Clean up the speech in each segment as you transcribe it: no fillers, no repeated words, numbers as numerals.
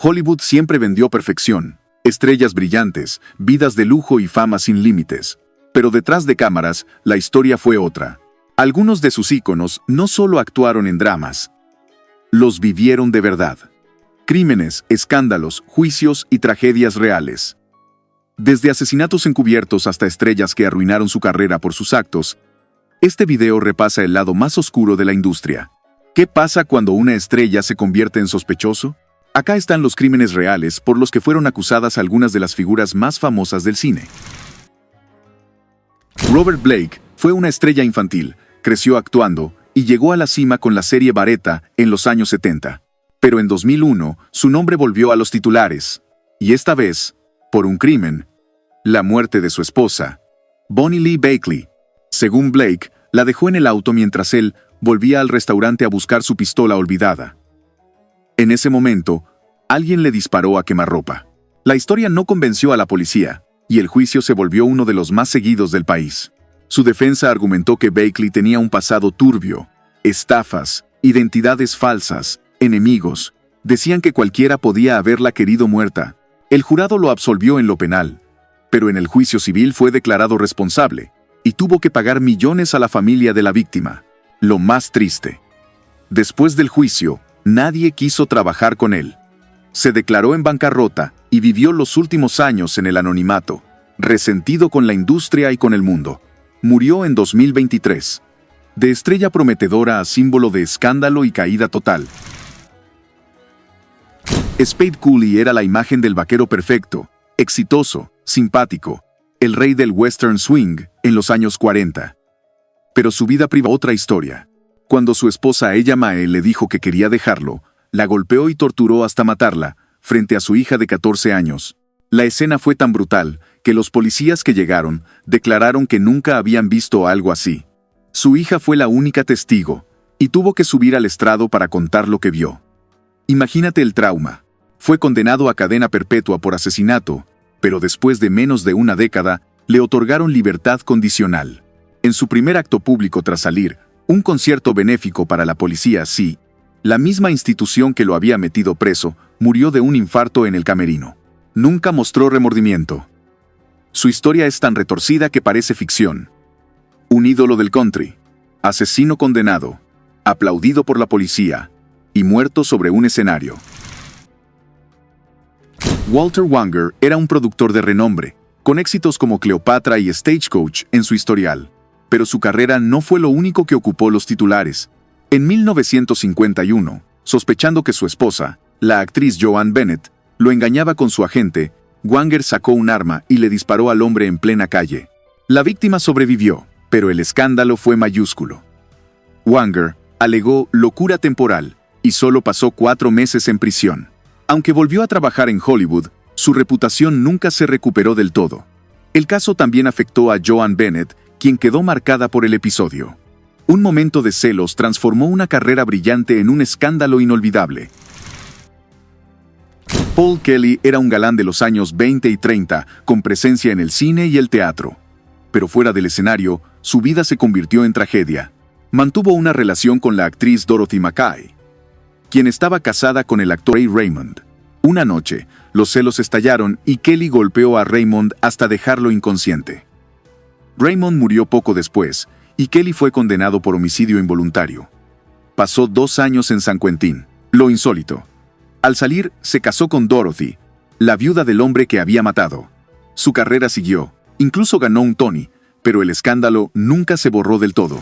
Hollywood siempre vendió perfección, estrellas brillantes, vidas de lujo y fama sin límites. Pero detrás de cámaras, la historia fue otra. Algunos de sus íconos no solo actuaron en dramas, los vivieron de verdad. Crímenes, escándalos, juicios y tragedias reales. Desde asesinatos encubiertos hasta estrellas que arruinaron su carrera por sus actos, este video repasa el lado más oscuro de la industria. ¿Qué pasa cuando una estrella se convierte en sospechoso? Acá están los crímenes reales por los que fueron acusadas algunas de las figuras más famosas del cine. Robert Blake fue una estrella infantil, creció actuando y llegó a la cima con la serie Baretta en los años 70. Pero en 2001, su nombre volvió a los titulares, y esta vez, por un crimen: la muerte de su esposa, Bonnie Lee Bakley. Según Blake, la dejó en el auto mientras él volvía al restaurante a buscar su pistola olvidada. En ese momento, alguien le disparó a quemarropa. La historia no convenció a la policía, y el juicio se volvió uno de los más seguidos del país. Su defensa argumentó que Bakley tenía un pasado turbio, estafas, identidades falsas, enemigos. Decían que cualquiera podía haberla querido muerta. El jurado lo absolvió en lo penal, pero en el juicio civil fue declarado responsable, y tuvo que pagar millones a la familia de la víctima. Lo más triste: después del juicio, nadie quiso trabajar con él. Se declaró en bancarrota y vivió los últimos años en el anonimato, resentido con la industria y con el mundo. Murió en 2023. De estrella prometedora a símbolo de escándalo y caída total. Spade Cooley era la imagen del vaquero perfecto, exitoso, simpático, el rey del western swing en los años 40. Pero su vida privada otra historia. Cuando su esposa Ella Mae le dijo que quería dejarlo, la golpeó y torturó hasta matarla, frente a su hija de 14 años. La escena fue tan brutal que los policías que llegaron declararon que nunca habían visto algo así. Su hija fue la única testigo, y tuvo que subir al estrado para contar lo que vio. Imagínate el trauma. Fue condenado a cadena perpetua por asesinato, pero después de menos de una década, le otorgaron libertad condicional. En su primer acto público tras salir, un concierto benéfico para la policía, sí, la misma institución que lo había metido preso, murió de un infarto en el camerino. Nunca mostró remordimiento. Su historia es tan retorcida que parece ficción. Un ídolo del country, asesino condenado, aplaudido por la policía, y muerto sobre un escenario. Walter Wanger era un productor de renombre, con éxitos como Cleopatra y Stagecoach en su historial. Pero su carrera no fue lo único que ocupó los titulares. En 1951, sospechando que su esposa, la actriz Joan Bennett, lo engañaba con su agente, Wanger sacó un arma y le disparó al hombre en plena calle. La víctima sobrevivió, pero el escándalo fue mayúsculo. Wanger alegó locura temporal y solo pasó 4 meses en prisión. Aunque volvió a trabajar en Hollywood, su reputación nunca se recuperó del todo. El caso también afectó a Joan Bennett, quien quedó marcada por el episodio. Un momento de celos transformó una carrera brillante en un escándalo inolvidable. Paul Kelly era un galán de los años 20 y 30, con presencia en el cine y el teatro. Pero fuera del escenario, su vida se convirtió en tragedia. Mantuvo una relación con la actriz Dorothy Mackay, quien estaba casada con el actor Ray Raymond. Una noche, los celos estallaron y Kelly golpeó a Raymond hasta dejarlo inconsciente. Raymond murió poco después, y Kelly fue condenado por homicidio involuntario. Pasó 2 años en San Quentin. Lo insólito: al salir, se casó con Dorothy, la viuda del hombre que había matado. Su carrera siguió, incluso ganó un Tony, pero el escándalo nunca se borró del todo.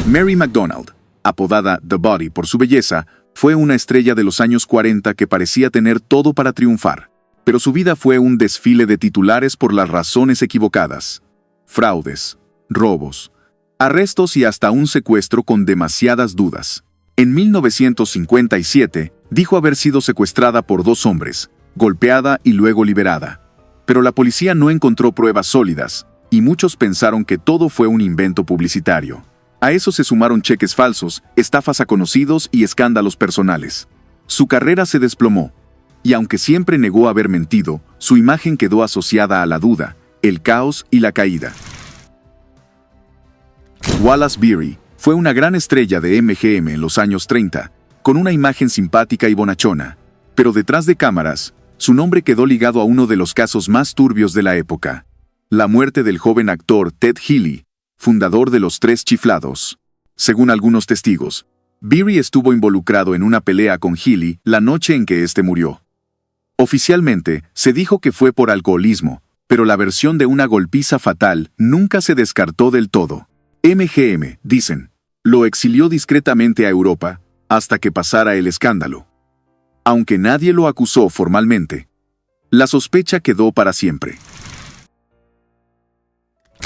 Mary McDonnell, apodada The Body por su belleza, fue una estrella de los años 40 que parecía tener todo para triunfar. Pero su vida fue un desfile de titulares por las razones equivocadas. Fraudes, robos, arrestos y hasta un secuestro con demasiadas dudas. En 1957, dijo haber sido secuestrada por 2 hombres, golpeada y luego liberada. Pero la policía no encontró pruebas sólidas, y muchos pensaron que todo fue un invento publicitario. A eso se sumaron cheques falsos, estafas a conocidos y escándalos personales. Su carrera se desplomó, y aunque siempre negó haber mentido, su imagen quedó asociada a la duda, el caos y la caída. Wallace Beery fue una gran estrella de MGM en los años 30, con una imagen simpática y bonachona. Pero detrás de cámaras, su nombre quedó ligado a uno de los casos más turbios de la época: la muerte del joven actor Ted Healy, fundador de los Tres Chiflados. Según algunos testigos, Beery estuvo involucrado en una pelea con Healy la noche en que éste murió. Oficialmente, se dijo que fue por alcoholismo, pero la versión de una golpiza fatal nunca se descartó del todo. MGM, dicen, lo exilió discretamente a Europa hasta que pasara el escándalo. Aunque nadie lo acusó formalmente, la sospecha quedó para siempre.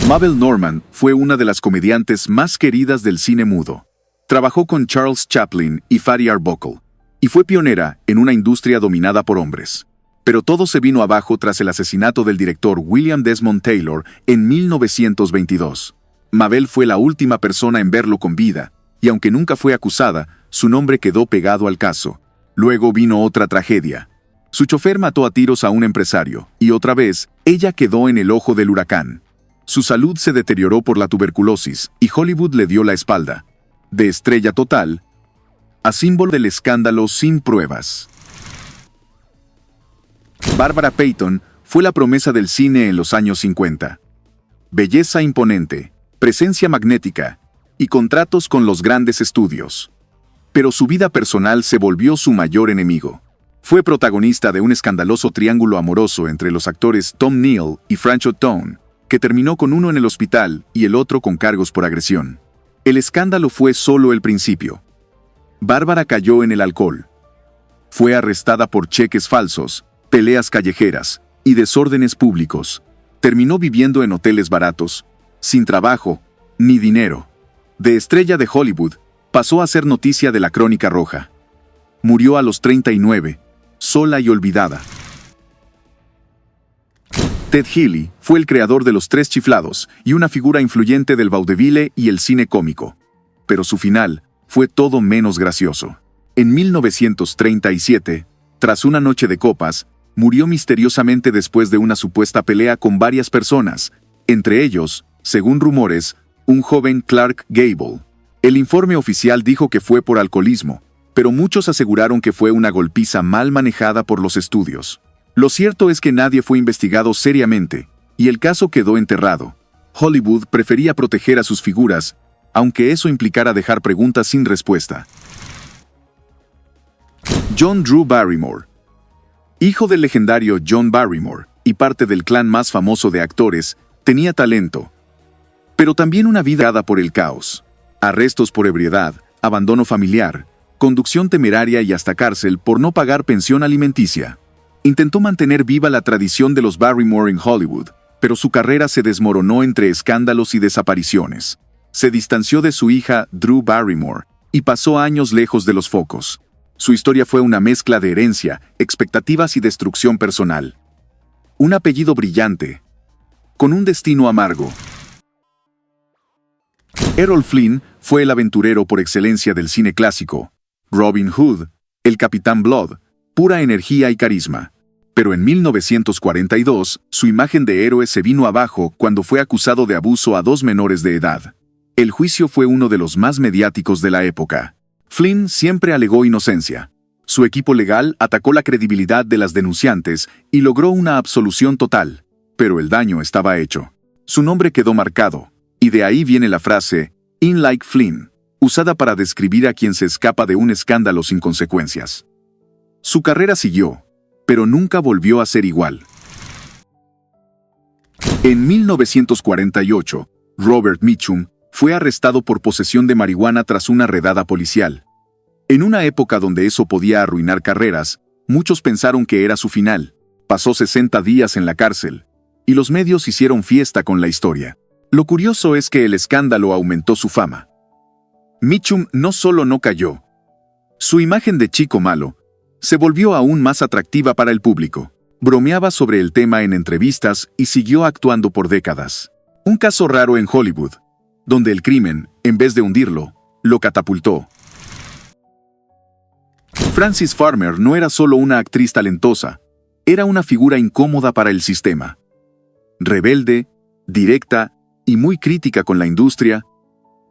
Mabel Normand fue una de las comediantes más queridas del cine mudo. Trabajó con Charles Chaplin y Fatty Arbuckle, y fue pionera en una industria dominada por hombres. Pero todo se vino abajo tras el asesinato del director William Desmond Taylor en 1922. Mabel fue la última persona en verlo con vida, y aunque nunca fue acusada, su nombre quedó pegado al caso. Luego vino otra tragedia. Su chofer mató a tiros a un empresario, y otra vez, ella quedó en el ojo del huracán. Su salud se deterioró por la tuberculosis, y Hollywood le dio la espalda. De estrella total a símbolo del escándalo sin pruebas. Barbara Payton fue la promesa del cine en los años 50. Belleza imponente, presencia magnética y contratos con los grandes estudios. Pero su vida personal se volvió su mayor enemigo. Fue protagonista de un escandaloso triángulo amoroso entre los actores Tom Neal y Franchot Tone, que terminó con uno en el hospital y el otro con cargos por agresión. El escándalo fue solo el principio. Bárbara cayó en el alcohol. Fue arrestada por cheques falsos, peleas callejeras y desórdenes públicos. Terminó viviendo en hoteles baratos, sin trabajo ni dinero. De estrella de Hollywood, pasó a ser noticia de la Crónica Roja. Murió a los 39, sola y olvidada. Ted Healy fue el creador de los Tres Chiflados y una figura influyente del vaudeville y el cine cómico. Pero su final fue todo menos gracioso. En 1937, tras una noche de copas, murió misteriosamente después de una supuesta pelea con varias personas, entre ellos, según rumores, un joven Clark Gable. El informe oficial dijo que fue por alcoholismo, pero muchos aseguraron que fue una golpiza mal manejada por los estudios. Lo cierto es que nadie fue investigado seriamente, y el caso quedó enterrado. Hollywood prefería proteger a sus figuras, aunque eso implicara dejar preguntas sin respuesta. John Drew Barrymore. Hijo del legendario John Barrymore, y parte del clan más famoso de actores, tenía talento, pero también una vida dada por el caos. Arrestos por ebriedad, abandono familiar, conducción temeraria y hasta cárcel por no pagar pensión alimenticia. Intentó mantener viva la tradición de los Barrymore en Hollywood, pero su carrera se desmoronó entre escándalos y desapariciones. Se distanció de su hija, Drew Barrymore, y pasó años lejos de los focos. Su historia fue una mezcla de herencia, expectativas y destrucción personal. Un apellido brillante, con un destino amargo. Errol Flynn fue el aventurero por excelencia del cine clásico. Robin Hood, el Capitán Blood, pura energía y carisma. Pero en 1942, su imagen de héroe se vino abajo cuando fue acusado de abuso a 2 menores de edad. El juicio fue uno de los más mediáticos de la época. Flynn siempre alegó inocencia. Su equipo legal atacó la credibilidad de las denunciantes y logró una absolución total. Pero el daño estaba hecho. Su nombre quedó marcado, y de ahí viene la frase, "In like Flynn", usada para describir a quien se escapa de un escándalo sin consecuencias. Su carrera siguió, pero nunca volvió a ser igual. En 1948, Robert Mitchum fue arrestado por posesión de marihuana tras una redada policial. En una época donde eso podía arruinar carreras, muchos pensaron que era su final. Pasó 60 días en la cárcel, y los medios hicieron fiesta con la historia. Lo curioso es que el escándalo aumentó su fama. Mitchum no solo no cayó, su imagen de chico malo se volvió aún más atractiva para el público. Bromeaba sobre el tema en entrevistas y siguió actuando por décadas. Un caso raro en Hollywood, donde el crimen, en vez de hundirlo, lo catapultó. Frances Farmer no era solo una actriz talentosa, era una figura incómoda para el sistema. Rebelde, directa y muy crítica con la industria,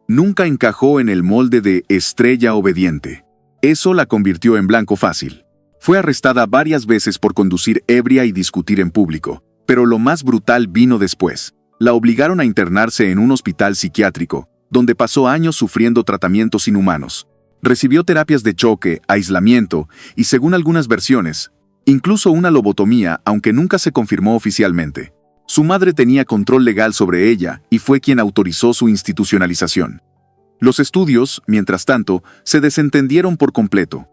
nunca encajó en el molde de estrella obediente. Eso la convirtió en blanco fácil. Fue arrestada varias veces por conducir ebria y discutir en público, pero lo más brutal vino después. La obligaron a internarse en un hospital psiquiátrico, donde pasó años sufriendo tratamientos inhumanos. Recibió terapias de choque, aislamiento y, según algunas versiones, incluso una lobotomía, aunque nunca se confirmó oficialmente. Su madre tenía control legal sobre ella y fue quien autorizó su institucionalización. Los estudios, mientras tanto, se desentendieron por completo.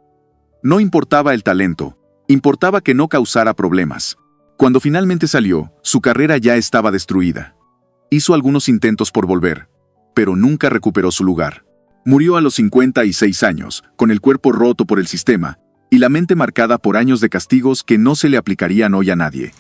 No importaba el talento, importaba que no causara problemas. Cuando finalmente salió, su carrera ya estaba destruida. Hizo algunos intentos por volver, pero nunca recuperó su lugar. Murió a los 56 años, con el cuerpo roto por el sistema, y la mente marcada por años de castigos que no se le aplicarían hoy a nadie.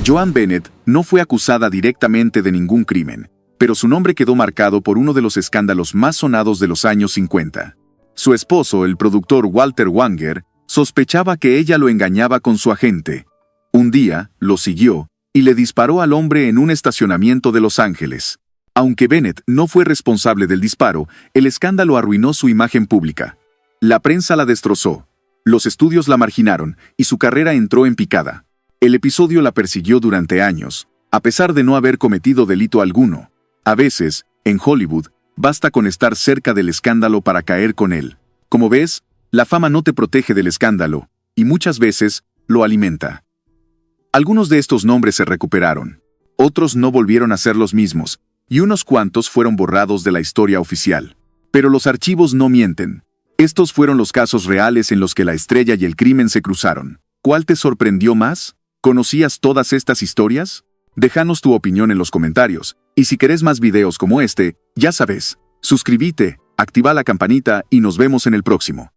Joan Bennett no fue acusada directamente de ningún crimen, pero su nombre quedó marcado por uno de los escándalos más sonados de los años 50. Su esposo, el productor Walter Wanger, sospechaba que ella lo engañaba con su agente. Un día, lo siguió y le disparó al hombre en un estacionamiento de Los Ángeles. Aunque Bennett no fue responsable del disparo, el escándalo arruinó su imagen pública. La prensa la destrozó, los estudios la marginaron y su carrera entró en picada. El episodio la persiguió durante años, a pesar de no haber cometido delito alguno. A veces, en Hollywood, basta con estar cerca del escándalo para caer con él. Como ves, la fama no te protege del escándalo, y muchas veces lo alimenta. Algunos de estos nombres se recuperaron, otros no volvieron a ser los mismos, y unos cuantos fueron borrados de la historia oficial. Pero los archivos no mienten. Estos fueron los casos reales en los que la estrella y el crimen se cruzaron. ¿Cuál te sorprendió más? ¿Conocías todas estas historias? Déjanos tu opinión en los comentarios, y si querés más videos como este, ya sabes, suscríbete, activa la campanita y nos vemos en el próximo.